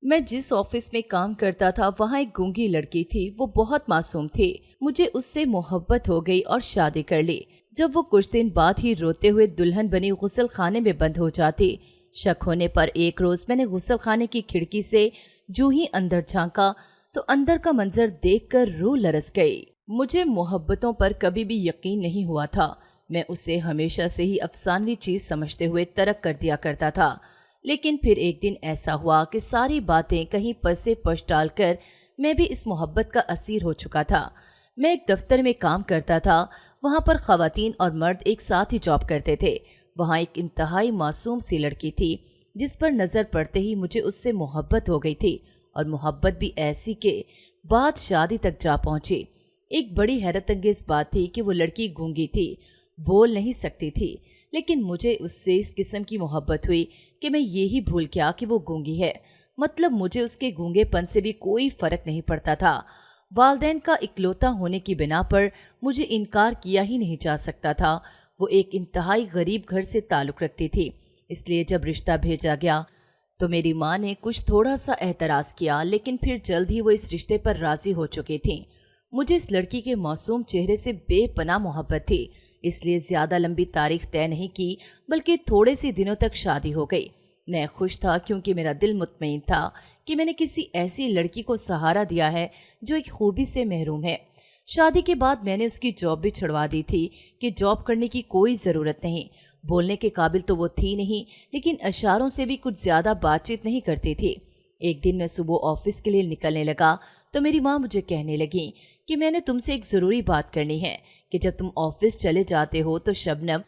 मैं जिस ऑफिस में काम करता था वहाँ एक गूंगी लड़की थी। वो बहुत मासूम थी। मुझे उससे मोहब्बत हो गई और शादी कर ली। जब वो कुछ दिन बाद ही रोते हुए दुल्हन बनी गुसल खाने में बंद हो जाती। शक होने पर एक रोज मैंने गुसल खाने की खिड़की से जूं ही अंदर झांका तो अंदर का मंजर देखकर रूह लरस गई। मुझे मोहब्बतों पर कभी भी यकीन नहीं हुआ था। मैं उसे हमेशा से ही अफसानवी चीज समझते हुए तर्क कर दिया करता था। लेकिन फिर एक दिन ऐसा हुआ कि सारी बातें कहीं पसे पश डालकर मैं भी इस मोहब्बत का असीर हो चुका था। मैं एक दफ्तर में काम करता था। वहाँ पर ख़वातीन और मर्द एक साथ ही जॉब करते थे। वहाँ एक इंतहाई मासूम सी लड़की थी जिस पर नज़र पड़ते ही मुझे उससे मोहब्बत हो गई थी, और मोहब्बत भी ऐसी के बात शादी तक जा पहुँची। एक बड़ी हैरत अंगेज बात थी कि वो लड़की गूंगी थी, बोल नहीं सकती थी, लेकिन मुझे उससे इस किस्म की मोहब्बत हुई कि मैं ये ही भूल गया कि वो गूंगी है। मतलब मुझे उसके गूंगेपन से भी कोई फर्क नहीं पड़ता था। वालदैन का इकलौता होने की बिना पर मुझे इनकार किया ही नहीं जा सकता था। वो एक इंतहाई गरीब घर से ताल्लुक़ रखती थी, इसलिए जब रिश्ता भेजा गया तो मेरी माँ ने कुछ थोड़ा सा एतराज़ किया, लेकिन फिर जल्द ही वो इस रिश्ते पर राज़ी हो चुकी थी। मुझे इस लड़की के मासूम चेहरे से बेपनाह मोहब्बत थी, इसलिए ज़्यादा लंबी तारीख तय नहीं की, बल्कि थोड़े से दिनों तक शादी हो गई। मैं खुश था क्योंकि मेरा दिल मुतमईन था कि मैंने किसी ऐसी लड़की को सहारा दिया है जो एक खूबी से महरूम है। शादी के बाद मैंने उसकी जॉब भी छुड़वा दी थी कि जॉब करने की कोई ज़रूरत नहीं। बोलने के काबिल तो वो थी नहीं, लेकिन इशारों से भी कुछ ज़्यादा बातचीत नहीं करती थी। एक दिन मैं सुबह ऑफिस के लिए निकलने लगा तो मेरी माँ मुझे कहने लगी कि मैंने तुमसे एक ज़रूरी बात करनी है कि जब तुम ऑफिस चले जाते हो तो शबनम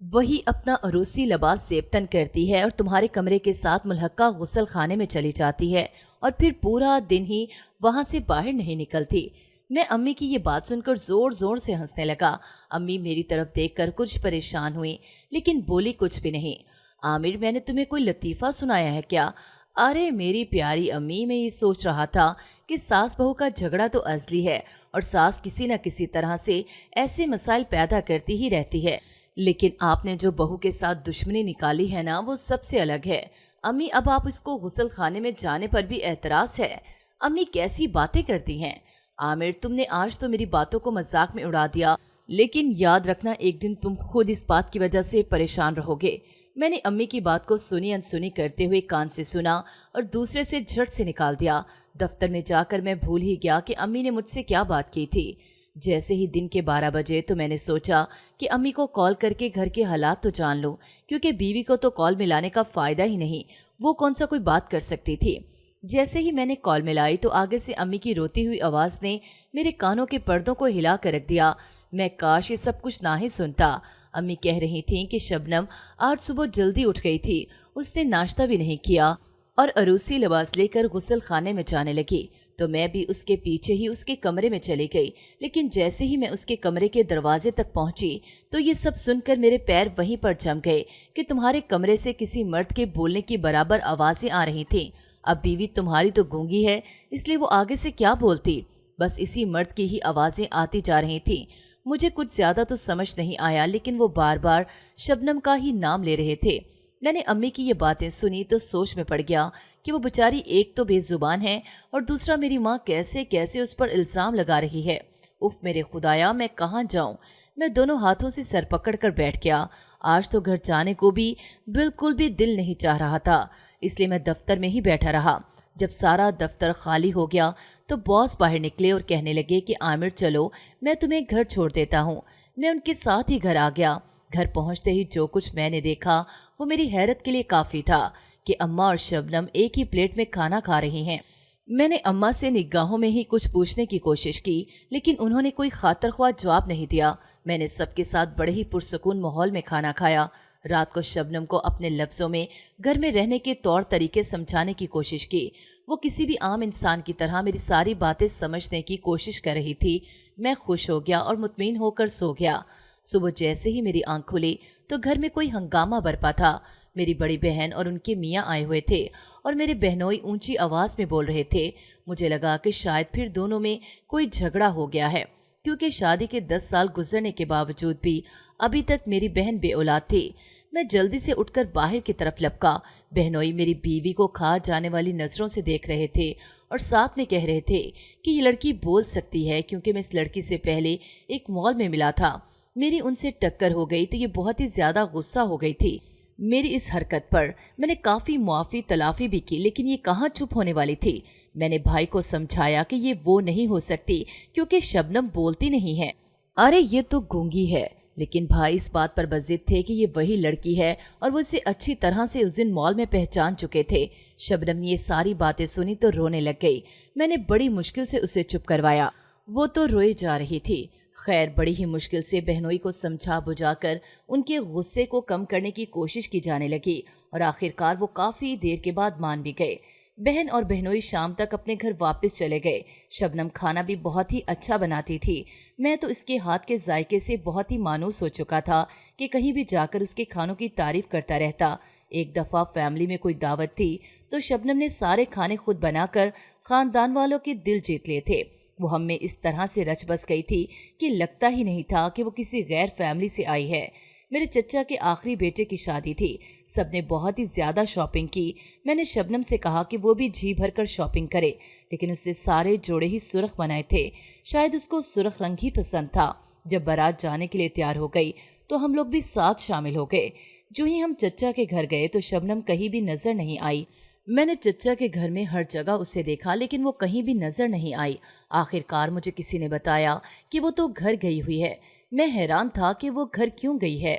वही अपना अरूसी लिबास ज़ेबतन करती है और तुम्हारे कमरे के साथ मुल्हक्का गुसल खाने में चली जाती है और फिर पूरा दिन ही वहाँ से बाहर नहीं निकलती। मैं अम्मी की ये बात सुनकर ज़ोर ज़ोर से हंसने लगा। अम्मी मेरी तरफ देखकर कुछ परेशान हुई, लेकिन बोली कुछ भी नहीं। आमिर, मैंने तुम्हें कोई लतीफ़ा सुनाया है क्या? अरे मेरी प्यारी अम्मी, मैं ये सोच रहा था कि सास बहू का झगड़ा तो अज़ली है और सास किसी न किसी तरह से ऐसे मसाइल पैदा करती ही रहती है, लेकिन आपने जो बहू के साथ दुश्मनी निकाली है ना, वो सबसे अलग है। अम्मी, अब आप इसको गुसल खाने में जाने पर भी एतराज़ है? अम्मी कैसी बातें करती हैं। आमिर, तुमने आज तो मेरी बातों को मजाक में उड़ा दिया, लेकिन याद रखना एक दिन तुम खुद इस बात की वजह से परेशान रहोगे। मैंने अम्मी की बात को सुनी अनसुनी करते हुए कान से सुना और दूसरे से झट से निकाल दिया। दफ्तर में जाकर मैं भूल ही गया कि अम्मी ने मुझसे क्या बात की थी। जैसे ही दिन के 12 बजे तो मैंने सोचा कि अम्मी को कॉल करके घर के हालात तो जान लूं, क्योंकि बीवी को तो कॉल मिलाने का फ़ायदा ही नहीं, वो कौन सा कोई बात कर सकती थी। जैसे ही मैंने कॉल मिलाई तो आगे से अम्मी की रोती हुई आवाज़ ने मेरे कानों के पर्दों को हिला कर रख दिया। मैं काश ये सब कुछ ना ही सुनता। अम्मी कह रही थीं कि शबनम आज सुबह जल्दी उठ गई थी, उसने नाश्ता भी नहीं किया और अरूसी लिबास लेकर गुसल खाने में जाने लगी। तो मैं भी उसके पीछे ही उसके कमरे में चली गई, लेकिन जैसे ही मैं उसके कमरे के दरवाजे तक पहुंची तो ये सब सुनकर मेरे पैर वहीं पर जम गए कि तुम्हारे कमरे से किसी मर्द के बोलने की बराबर आवाज़ें आ रही थीं। अब बीवी तुम्हारी तो गूंगी है, इसलिए वो आगे से क्या बोलती, बस इसी मर्द की ही आवाज़ें आती जा रही थीं। मुझे कुछ ज़्यादा तो समझ नहीं आया, लेकिन वो बार बार शबनम का ही नाम ले रहे थे। मैंने अम्मी की ये बातें सुनी तो सोच में पड़ गया कि वो बेचारी एक तो बेजुबान है और दूसरा मेरी माँ कैसे कैसे उस पर इल्ज़ाम लगा रही है। उफ मेरे खुदाया, मैं कहाँ जाऊँ। मैं दोनों हाथों से सर पकड़ कर बैठ गया। आज तो घर जाने को भी बिल्कुल भी दिल नहीं चाह रहा था, इसलिए मैं दफ्तर में ही बैठा रहा। जब सारा दफ्तर खाली हो गया तो बॉस बाहर निकले और कहने लगे कि आमिर चलो, मैं तुम्हें घर छोड़ देता हूँ। मैं उनके साथ ही घर आ गया। घर पहुँचते ही जो कुछ मैंने देखा वो मेरी हैरत के लिए काफ़ी था कि अम्मा और शबनम एक ही प्लेट में खाना खा रही हैं। मैंने अम्मा से निगाहों में ही कुछ पूछने की कोशिश की, लेकिन उन्होंने कोई खातर ख्वाह जवाब नहीं दिया। मैंने सबके साथ बड़े ही पुरसुकून माहौल में खाना खाया। रात को शबनम को अपने लफ्ज़ों में घर में रहने के तौर तरीके समझाने की कोशिश की। वो किसी भी आम इंसान की तरह मेरी सारी बातें समझने की कोशिश कर रही थी। मैं खुश हो गया और मुतमईन होकर सो गया। सुबह जैसे ही मेरी आंख खुली तो घर में कोई हंगामा बरपा था। मेरी बड़ी बहन और उनके मियाँ आए हुए थे और मेरे बहनोई ऊंची आवाज़ में बोल रहे थे। मुझे लगा कि शायद फिर दोनों में कोई झगड़ा हो गया है, क्योंकि शादी के 10 साल गुजरने के बावजूद भी अभी तक मेरी बहन बेऔलाद थी। मैं जल्दी से उठकर बाहर की तरफ लपका। बहनोई मेरी बीवी को खा जाने वाली नजरों से देख रहे थे और साथ में कह रहे थे कि ये लड़की बोल सकती है, क्योंकि मैं इस लड़की से पहले एक मॉल में मिला था। मेरी उनसे टक्कर हो गई तो ये बहुत ही ज्यादा गुस्सा हो गई थी मेरी इस हरकत पर। मैंने काफी मुआफी तलाफी भी की, लेकिन ये कहाँ चुप होने वाली थी। मैंने भाई को समझाया कि ये वो नहीं हो सकती क्योंकि शबनम बोलती नहीं है। अरे ये तो गूंगी है। लेकिन भाई इस बात पर बज़िद थे कि ये वही लड़की है और वो इसे अच्छी तरह से उस दिन मॉल में पहचान चुके थे। शबनम ने ये सारी बातें सुनी तो रोने लग गई। मैंने बड़ी मुश्किल से उसे चुप करवाया। वो तो रोए जा रही थी। खैर, बड़ी ही मुश्किल से बहनोई को समझा बुझाकर उनके गुस्से को कम करने की कोशिश की जाने लगी और आखिरकार वो काफी देर के बाद मान भी गए। बहन और बहनोई शाम तक अपने घर वापस चले गए। शबनम खाना भी बहुत ही अच्छा बनाती थी। मैं तो इसके हाथ के जायके से बहुत ही मानूस हो चुका था कि कहीं भी जाकर उसके खानों की तारीफ करता रहता। एक दफा फैमिली में कोई दावत थी तो शबनम ने सारे खाने खुद बनाकर खानदान वालों के दिल जीत लिए थे। वो हम में इस तरह से रच बस गई थी कि लगता ही नहीं था कि वो किसी गैर फैमिली से आई है। मेरे चचा के आखिरी बेटे की शादी थी। सबने बहुत ही ज्यादा शॉपिंग की। मैंने शबनम से कहा कि वो भी जी भर कर शॉपिंग करे, लेकिन उससे सारे जोड़े ही सुर्ख बनाए थे। शायद उसको सुर्ख रंग ही पसंद था। जब बारात जाने के लिए तैयार हो गई तो हम लोग भी साथ शामिल हो गए। जो ही हम चचा के घर गए तो शबनम कहीं भी नजर नहीं आई। मैंने चचा के घर में हर जगह उसे देखा, लेकिन वो कहीं भी नजर नहीं आई। आखिरकार मुझे किसी ने बताया कि वो तो घर गई हुई है। मैं हैरान था कि वो घर क्यों गई है।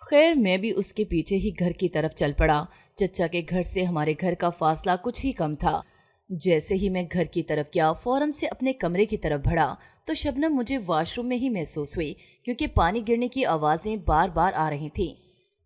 खैर, मैं भी उसके पीछे ही घर की तरफ चल पड़ा। चचा के घर से हमारे घर का फासला कुछ ही कम था। जैसे ही मैं घर की तरफ गया, फौरन से अपने कमरे की तरफ बढ़ा तो शबनम मुझे वॉशरूम में ही महसूस हुई, क्योंकि पानी गिरने की आवाजें बार बार आ रही थीं।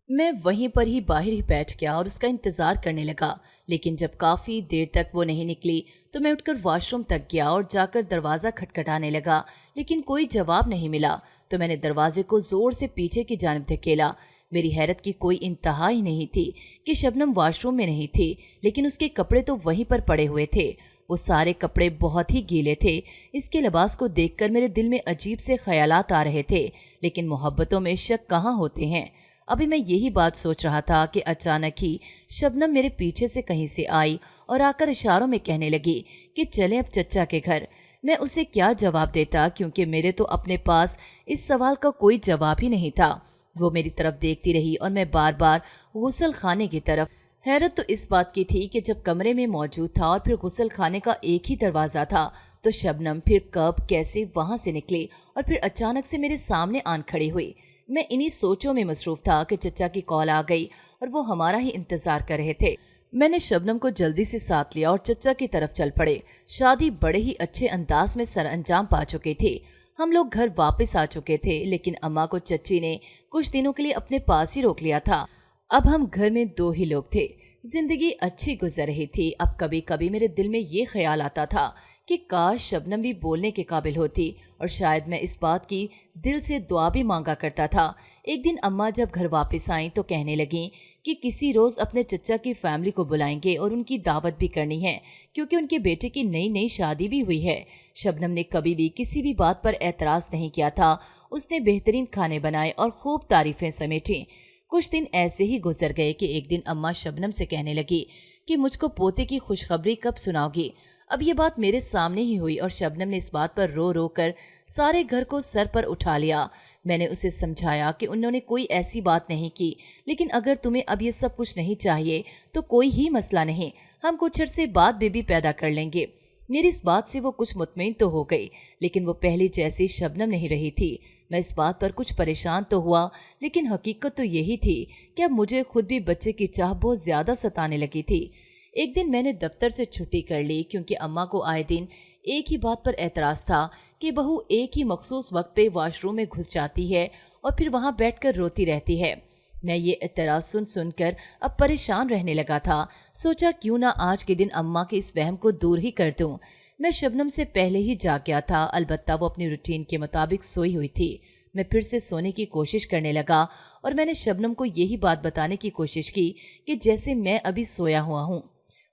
मैं वहीं पर ही बाहर ही बैठ गया और उसका इंतजार करने लगा, लेकिन जब काफी देर तक वो नहीं निकली तो मैं उठकर वॉशरूम तक गया और जाकर दरवाजा खटखटाने लगा, लेकिन कोई जवाब नहीं मिला। तो मैंने दरवाजे को जोर से पीछे की जानिब धकेला। मेरी हैरत की कोई इंतहा ही नहीं थी कि शबनम वॉशरूम में नहीं थी, लेकिन उसके कपड़े तो वहीं पर पड़े हुए थे। वो सारे कपड़े बहुत ही गीले थे। इसके लिबास को देखकर मेरे दिल में अजीब से ख्यालात आ रहे थे, लेकिन मोहब्बतों में शक कहाँ होते हैं। अभी मैं यही बात सोच रहा था कि अचानक ही शबनम मेरे पीछे से कहीं से आई और आकर इशारों में कहने लगी कि चलें अब चचा के घर। मैं उसे क्या जवाब देता, क्योंकि मेरे तो अपने पास इस सवाल का कोई जवाब ही नहीं था। वो मेरी तरफ देखती रही और मैं बार बार गुसल खाने की तरफ। हैरत तो इस बात की थी कि जब कमरे में मौजूद था और फिर गुसल खाने का एक ही दरवाज़ा था, तो शबनम फिर कब कैसे वहाँ से निकली और फिर अचानक से मेरे सामने आन खड़ी हुई। मैं इन्हीं सोचों में मसरूफ था कि चचा की कॉल आ गई और वो हमारा ही इंतजार कर रहे थे। मैंने शबनम को जल्दी से साथ लिया और चचा की तरफ चल पड़े। शादी बड़े ही अच्छे अंदाज में सरअंजाम पा चुकी थी। हम लोग घर वापस आ चुके थे, लेकिन अम्मा को चच्ची ने कुछ दिनों के लिए अपने पास ही रोक लिया था। अब हम घर में 2 ही लोग थे। जिंदगी अच्छी गुजर रही थी। अब कभी कभी मेरे दिल में ये ख्याल आता था कि काश शबनम भी बोलने के काबिल होती, और शायद मैं इस बात की दिल से दुआ भी मांगा करता था। एक दिन अम्मा जब घर वापस आईं तो कहने लगीं कि किसी रोज़ अपने चचा की फैमिली को बुलाएंगे और उनकी दावत भी करनी है, क्योंकि उनके बेटे की नई नई शादी भी हुई है। शबनम ने कभी भी किसी भी बात पर एतराज़ नहीं किया था। उसने बेहतरीन खाने बनाए और खूब तारीफें समेटी। कुछ दिन ऐसे ही गुजर गए कि एक दिन अम्मा शबनम से कहने लगी कि मुझको पोते की खुशखबरी कब सुनाओगी। अब ये बात मेरे सामने ही हुई और शबनम ने इस बात पर रो रो कर सारे घर को सर पर उठा लिया। मैंने उसे समझाया कि उन्होंने कोई ऐसी बात नहीं की, लेकिन अगर तुम्हें अब ये सब कुछ नहीं चाहिए तो कोई ही मसला नहीं, हम कुछ अरसे बाद बेबी पैदा कर लेंगे। मेरी इस बात से वो कुछ मुतमईन तो हो गई, लेकिन वो पहली जैसी शबनम नहीं रही थी। मैं इस बात पर कुछ परेशान तो हुआ, लेकिन हकीकत तो यही थी कि अब मुझे खुद भी बच्चे की चाह बहुत ज़्यादा सताने लगी थी। एक दिन मैंने दफ्तर से छुट्टी कर ली, क्योंकि अम्मा को आए दिन एक ही बात पर एतराज़ था कि बहू एक ही मखसूस वक्त पे वॉशरूम में घुस जाती है और फिर वहाँ बैठकर रोती रहती है। मैं ये एतराज़ सुन सुनकर अब परेशान रहने लगा था। सोचा क्यों ना आज के दिन अम्मा के इस वहम को दूर ही कर दूं। मैं शबनम से पहले ही जाग गया था, अलबत्ता वो अपनी रूटीन के मुताबिक सोई हुई थी। मैं फिर से सोने की कोशिश करने लगा और मैंने शबनम को यही बात बताने की कोशिश की कि जैसे मैं अभी सोया हुआ हूँ।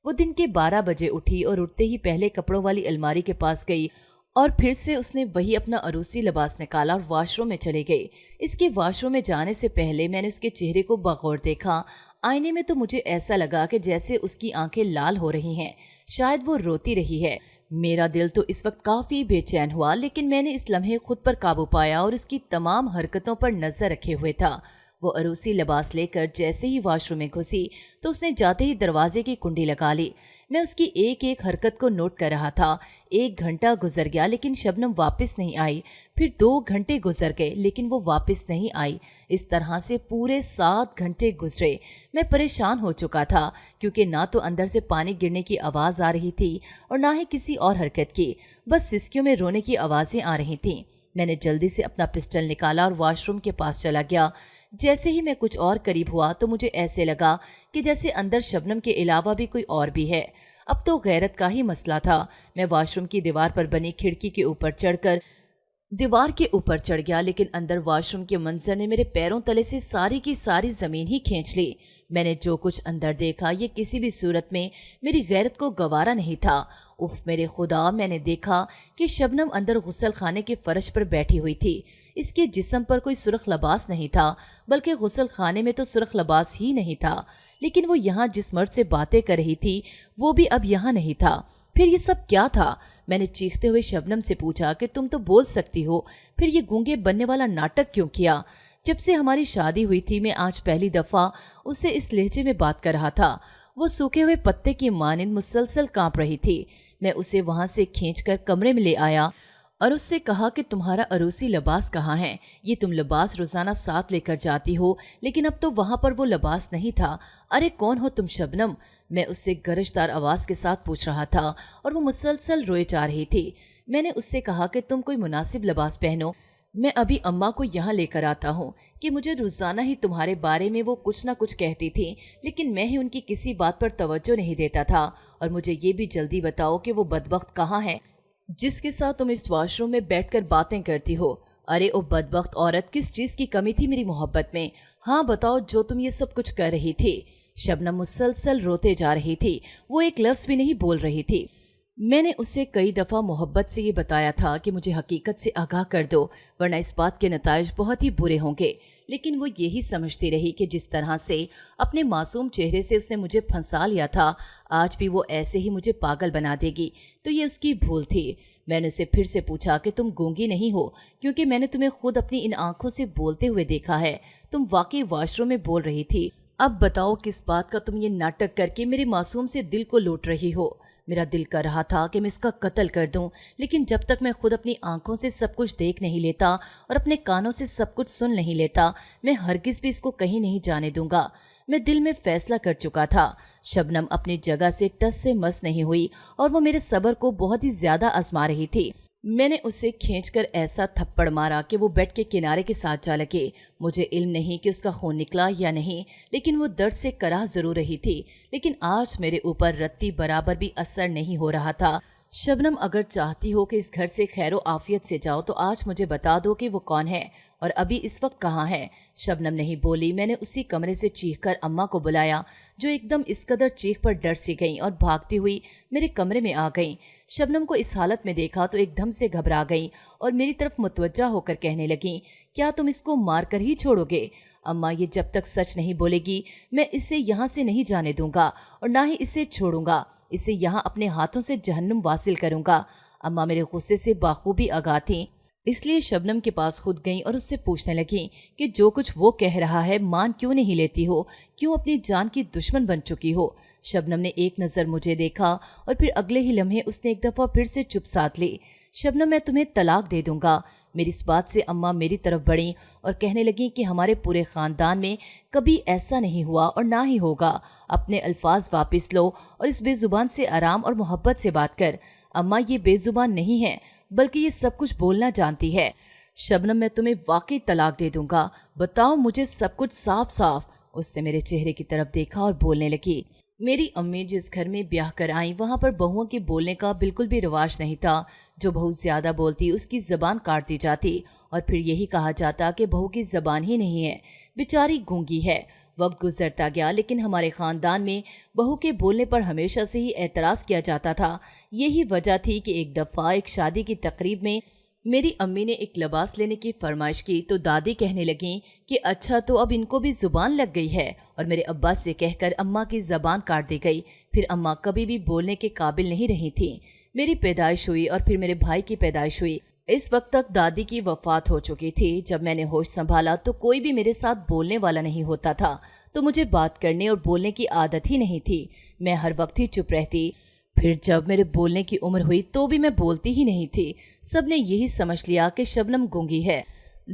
वो दिन के 12 बजे उठी और उठते ही पहले कपड़ों वाली अलमारी के पास गई और फिर से उसने वही अपना अरूसी लिबास निकाला और वॉशरूम में चली गई। इसके वॉशरूम में जाने से पहले मैंने उसके चेहरे को बगौर देखा। आईने में तो मुझे ऐसा लगा कि जैसे उसकी आंखें लाल हो रही हैं, शायद वो रोती रही है। मेरा दिल तो इस वक्त काफी बेचैन हुआ, लेकिन मैंने इस लम्हे खुद पर काबू पाया और उसकी तमाम हरकतों पर नजर रखे हुए था। वो अरूसी लिबास लेकर जैसे ही वॉशरूम में घुसी तो उसने जाते ही दरवाजे की कुंडी लगा ली। मैं उसकी एक एक हरकत को नोट कर रहा था। 1 घंटा गुजर गया लेकिन शबनम वापस नहीं आई। फिर 2 घंटे गुजर गए लेकिन वो वापस नहीं आई। इस तरह से पूरे 7 घंटे गुजरे। मैं परेशान हो चुका था क्योंकि ना तो अंदर से पानी गिरने की आवाज़ आ रही थी और ना ही किसी और हरकत की, बस सिसकियों में रोने की आवाज़ें आ रही थीं। मैंने जल्दी से अपना पिस्टल निकाला और वॉशरूम के पास चला गया। जैसे ही मैं कुछ और करीब हुआ तो मुझे ऐसे लगा कि जैसे अंदर शबनम के अलावा भी कोई और भी है। अब तो गैरत का ही मसला था। मैं वॉशरूम की दीवार पर बनी खिड़की के ऊपर चढ़ गया, लेकिन अंदर वॉशरूम के मंजर ने मेरे पैरों तले से सारी की सारी ज़मीन ही खींच ली। मैंने जो कुछ अंदर देखा ये किसी भी सूरत में मेरी गैरत को गवारा नहीं था। उफ मेरे खुदा, मैंने देखा कि शबनम अंदर गुसल खाने के फर्श पर बैठी हुई थी। इसके जिस्म पर कोई सुर्ख लिबास नहीं था, बल्कि गुसल खाने में तो सुर्ख लिबास ही नहीं था। लेकिन वो यहाँ जिस मर्द से बातें कर रही थी वो भी अब यहाँ नहीं था। फिर ये सब क्या था? मैंने चीखते हुए शबनम से पूछा कि तुम तो बोल सकती हो, फिर ये गूंगे बनने वाला नाटक क्यों किया? जब से हमारी शादी हुई थी मैं आज पहली दफ़ा उससे इस लहजे में बात कर रहा था। वो सूखे हुए पत्ते की मानिंद मुसलसल कांप रही थी। मैं उसे वहां से खींचकर कमरे में ले आया और उससे कहा कि तुम्हारा अरूसी लिबास कहाँ है? ये तुम लिबास रोज़ाना साथ लेकर जाती हो, लेकिन अब तो वहाँ पर वो लिबास नहीं था। अरे कौन हो तुम शबनम? मैं उससे गरजदार आवाज़ के साथ पूछ रहा था और वो मुसलसल रोए जा रही थी। मैंने उससे कहा कि तुम कोई मुनासिब लिबास पहनो, मैं अभी अम्मा को यहाँ लेकर आता हूँ। कि मुझे रोज़ाना ही तुम्हारे बारे में वो कुछ ना कुछ कहती थी, लेकिन मैं ही उनकी किसी बात पर तवज्जो नहीं देता था। और मुझे ये भी जल्दी बताओ कि वो बदबख्त कहाँ है जिसके साथ तुम इस वॉशरूम में बैठकर बातें करती हो? अरे ओ बदबख्त औरत, किस चीज़ की कमी थी मेरी मोहब्बत में? हाँ बताओ, जो तुम ये सब कुछ कर रही थी। शबनम मुसलसल रोते जा रही थी। वो एक लफ्ज़ भी नहीं बोल रही थी। मैंने उसे कई दफ़ा मोहब्बत से ये बताया था कि मुझे हकीकत से आगाह कर दो, वरना इस बात के नताइज बहुत ही बुरे होंगे। लेकिन वो यही समझती रही कि जिस तरह से अपने मासूम चेहरे से उसने मुझे फंसा लिया था, आज भी वो ऐसे ही मुझे पागल बना देगी। तो ये उसकी भूल थी। मैंने उसे फिर से पूछा कि तुम गूंगी नहीं हो, क्योंकि मैंने तुम्हें खुद अपनी इन आंखों से बोलते हुए देखा है। तुम वाकई वॉशरूम में बोल रही थी। अब बताओ किस बात का तुम ये नाटक करके मेरे मासूम से दिल को लूट रही हो? मेरा दिल कर रहा था कि मैं इसका कत्ल कर दूं, लेकिन जब तक मैं खुद अपनी आंखों से सब कुछ देख नहीं लेता और अपने कानों से सब कुछ सुन नहीं लेता, मैं हरगिज भी इसको कहीं नहीं जाने दूंगा। मैं दिल में फैसला कर चुका था। शबनम अपनी जगह से टस से मस नहीं हुई और वो मेरे सब्र को बहुत ही ज्यादा आजमा रही थी। मैंने उसे खींचकर ऐसा थप्पड़ मारा कि वो बेड के किनारे के साथ जा लगे। मुझे इल्म नहीं कि उसका खून निकला या नहीं, लेकिन वो दर्द से कराह जरूर रही थी। लेकिन आज मेरे ऊपर रत्ती बराबर भी असर नहीं हो रहा था। शबनम, अगर चाहती हो कि इस घर से खैरो आफियत से जाओ तो आज मुझे बता दो कि वो कौन है और अभी इस वक्त कहाँ है। शबनम नहीं बोली। मैंने उसी कमरे से चीखकर अम्मा को बुलाया, जो एकदम इस कदर चीख पर डर सी गईं और भागती हुई मेरे कमरे में आ गईं। शबनम को इस हालत में देखा तो एकदम से घबरा गईं और मेरी तरफ मुतवज्जा होकर कहने लगीं, क्या तुम इसको मार कर ही छोड़ोगे? अम्मा, ये जब तक सच नहीं बोलेगी मैं इसे यहाँ से नहीं जाने दूंगा और ना ही इसे छोड़ूंगा। इसे यहाँ अपने हाथों से जहन्नुम वासिल करूंगा। अम्मा मेरे गुस्से से बाखूबी आगाह थीं, इसलिए शबनम के पास खुद गईं और उससे पूछने लगीं कि जो कुछ वो कह रहा है मान क्यों नहीं लेती हो? क्यों अपनी जान की दुश्मन बन चुकी हो? शबनम ने एक नज़र मुझे देखा और फिर अगले ही लम्हे उसने एक दफ़ा फिर से चुप साध ली। शबनम, मैं तुम्हें तलाक दे दूंगा। मेरी इस बात से अम्मा मेरी तरफ बढ़ीं और कहने लगीं कि हमारे पूरे ख़ानदान में कभी ऐसा नहीं हुआ और ना ही होगा। अपने अल्फाज वापस लो और इस बेज़ुबान से आराम और मोहब्बत से बात कर। अम्मा, ये बेज़ुबान नहीं है, बल्कि ये सब कुछ बोलना जानती है। शबनम, मैं तुम्हें वाकई तलाक दे दूंगा। बताओ मुझे सब कुछ साफ साफ। उसने मेरे चेहरे की तरफ देखा और बोलने लगी। मेरी अम्मी जिस घर में ब्याह कर आई वहाँ पर बहुओं के बोलने का बिल्कुल भी रिवाज नहीं था। जो बहू ज़्यादा बोलती उसकी ज़बान काट दी जाती और फिर यही कहा जाता कि बहू की ज़बान ही नहीं है, बेचारी गूंगी है। وقت گزرتا گیا لیکن ہمارے خاندان میں بہو کے بولنے پر ہمیشہ سے ہی اعتراض کیا جاتا تھا۔ یہی وجہ تھی کہ ایک دفعہ ایک شادی کی تقریب میں میری امی نے ایک لباس لینے کی فرمائش کی تو دادی کہنے لگیں کہ اچھا تو اب ان کو بھی زبان لگ گئی ہے، اور میرے ابا سے کہہ کر اماں کی زبان کاٹ دی گئی۔ پھر اماں کبھی بھی بولنے کے قابل نہیں رہی تھیں۔ میری پیدائش ہوئی اور پھر میرے بھائی کی پیدائش ہوئی۔ اس وقت تک دادی کی وفات ہو چکی تھی۔ جب میں نے ہوش سنبھالا تو کوئی بھی میرے ساتھ بولنے والا نہیں ہوتا تھا، تو مجھے بات کرنے اور بولنے کی عادت ہی نہیں تھی۔ میں ہر وقت ہی چپ رہتی۔ پھر جب میرے بولنے کی عمر ہوئی تو بھی میں بولتی ہی نہیں تھی۔ سب نے یہی سمجھ لیا کہ شبنم گونگی ہے۔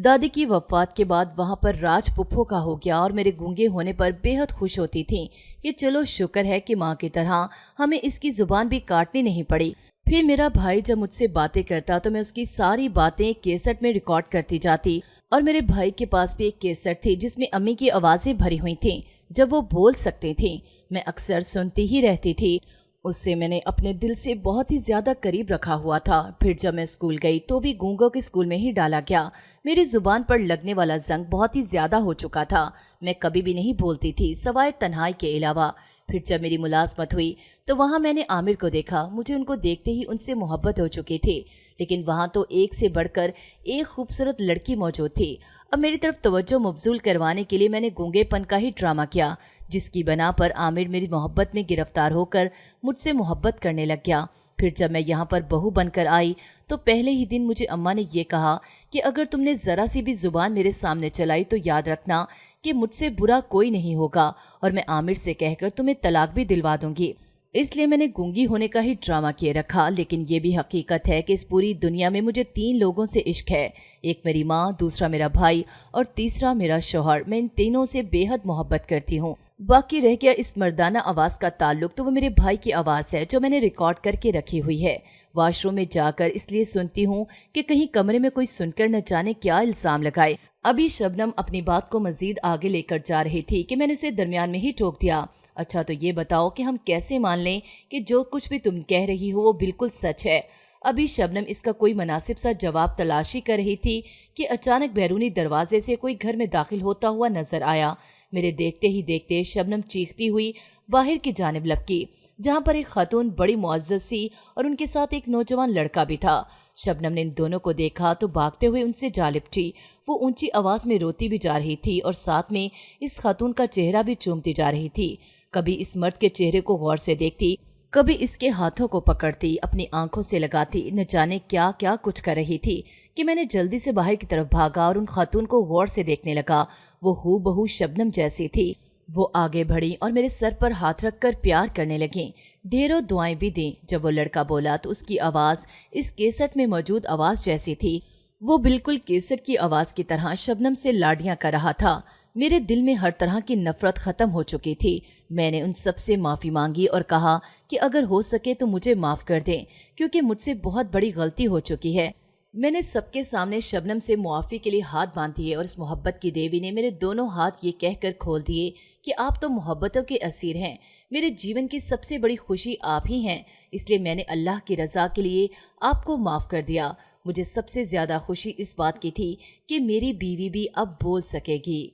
دادی کی وفات کے بعد وہاں پر راج پپھو کا ہو گیا اور میرے گونگے ہونے پر بے حد خوش ہوتی تھیں کہ چلو شکر ہے کہ ماں کی طرح ہمیں اس کی زبان بھی کاٹنی نہیں پڑی۔ پھر میرا بھائی جب مجھ سے باتیں کرتا تو میں اس کی ساری باتیں کیسٹ میں ریکارڈ کرتی جاتی، اور میرے بھائی کے پاس بھی ایک کیسٹ تھی جس میں امی کی آوازیں بھری ہوئی تھیں جب وہ بول سکتی تھیں۔ میں اکثر سنتی ہی رہتی تھی۔ اس سے میں نے اپنے دل سے بہت ہی زیادہ قریب رکھا ہوا تھا۔ پھر جب میں اسکول گئی تو بھی گونگوں کے اسکول میں ہی ڈالا گیا۔ میری زبان پر لگنے والا زنگ بہت ہی زیادہ ہو چکا تھا۔ میں کبھی بھی نہیں بولتی تھی سوائے تنہائی کے علاوہ۔ پھر جب میری ملازمت ہوئی تو وہاں میں نے عامر کو دیکھا۔ مجھے ان کو دیکھتے ہی ان سے محبت ہو چکی تھی، لیکن وہاں تو ایک سے بڑھ کر ایک خوبصورت لڑکی موجود تھی۔ اب میری طرف توجہ مبذول کروانے کے لیے میں نے گونگے پن کا ہی ڈرامہ کیا، جس کی بنا پر عامر میری محبت میں گرفتار ہو کر مجھ سے محبت کرنے لگ گیا۔ پھر جب میں یہاں پر بہو بن کر آئی تو پہلے ہی دن مجھے اماں نے یہ کہا کہ اگر تم نے ذرا سی بھی زبان میرے سامنے چلائی تو یاد رکھنا کہ مجھ سے برا کوئی نہیں ہوگا، اور میں عامر سے کہہ کر تمہیں طلاق بھی دلوا دوں گی۔ اس لیے میں نے گونگی ہونے کا ہی ڈرامہ کیے رکھا۔ لیکن یہ بھی حقیقت ہے کہ اس پوری دنیا میں مجھے 3 لوگوں سے عشق ہے، ایک میری ماں، دوسرا میرا بھائی اور تیسرا میرا شوہر۔ میں ان تینوں سے بے حد محبت کرتی ہوں۔ باقی رہ گیا اس مردانہ آواز کا تعلق، تو وہ میرے بھائی کی آواز ہے جو میں نے ریکارڈ کر کے رکھی ہوئی ہے۔ واش روم میں جا کر اس لیے سنتی ہوں کہ کہیں کمرے میں کوئی سن کر نہ جانے کیا الزام لگائے۔ ابھی شبنم اپنی بات کو مزید آگے لے کر جا رہی تھی کہ میں نے اسے درمیان میں ہی ٹوک دیا۔ اچھا تو یہ بتاؤ کہ ہم کیسے مان لیں کہ جو کچھ بھی تم کہہ رہی ہو وہ بالکل سچ ہے؟ ابھی شبنم اس کا کوئی مناسب سا جواب تلاشی کر رہی تھی کہ اچانک بیرونی دروازے سے کوئی گھر میں داخل ہوتا ہوا نظر آیا۔ میرے دیکھتے ہی دیکھتے شبنم چیختی ہوئی باہر کی جانب لپکی، جہاں پر ایک خاتون بڑی معزز سی اور ان کے ساتھ ایک نوجوان لڑکا بھی تھا۔ شبنم نے ان دونوں کو دیکھا تو بھاگتے ہوئے ان سے جا لپٹی۔ وہ اونچی آواز میں روتی بھی جا رہی تھی اور ساتھ میں اس خاتون کا چہرہ بھی چومتی جا رہی تھی۔ کبھی اس مرد کے چہرے کو غور سے دیکھتی، کبھی اس کے ہاتھوں کو پکڑتی، اپنی آنکھوں سے لگاتی، نہ جانے کیا کیا کچھ کر رہی تھی کہ میں نے جلدی سے باہر کی طرف بھاگا اور ان خاتون کو غور سے دیکھنے لگا۔ وہ ہو بہو شبنم جیسی تھی۔ وہ آگے بڑھی اور میرے سر پر ہاتھ رکھ کر پیار کرنے لگیں، ڈھیروں دعائیں بھی دیں۔ جب وہ لڑکا بولا تو اس کی آواز اس کیسٹ میں موجود آواز جیسی تھی۔ وہ بالکل کیسٹ کی آواز کی طرح شبنم سے لاڈیاں کر رہا تھا۔ میرے دل میں ہر طرح کی نفرت ختم ہو چکی تھی۔ میں نے ان سب سے معافی مانگی اور کہا کہ اگر ہو سکے تو مجھے معاف کر دیں، کیونکہ مجھ سے بہت بڑی غلطی ہو چکی ہے۔ میں نے سب کے سامنے شبنم سے معافی کے لیے ہاتھ باندھ دیے اور اس محبت کی دیوی نے میرے دونوں ہاتھ یہ کہہ کر کھول دیے کہ آپ تو محبتوں کے اسیر ہیں، میرے جیون کی سب سے بڑی خوشی آپ ہی ہیں، اس لیے میں نے اللہ کی رضا کے لیے آپ کو معاف کر دیا۔ مجھے سب سے زیادہ خوشی اس بات کی تھی کہ میری بیوی بھی اب بول سکے گی۔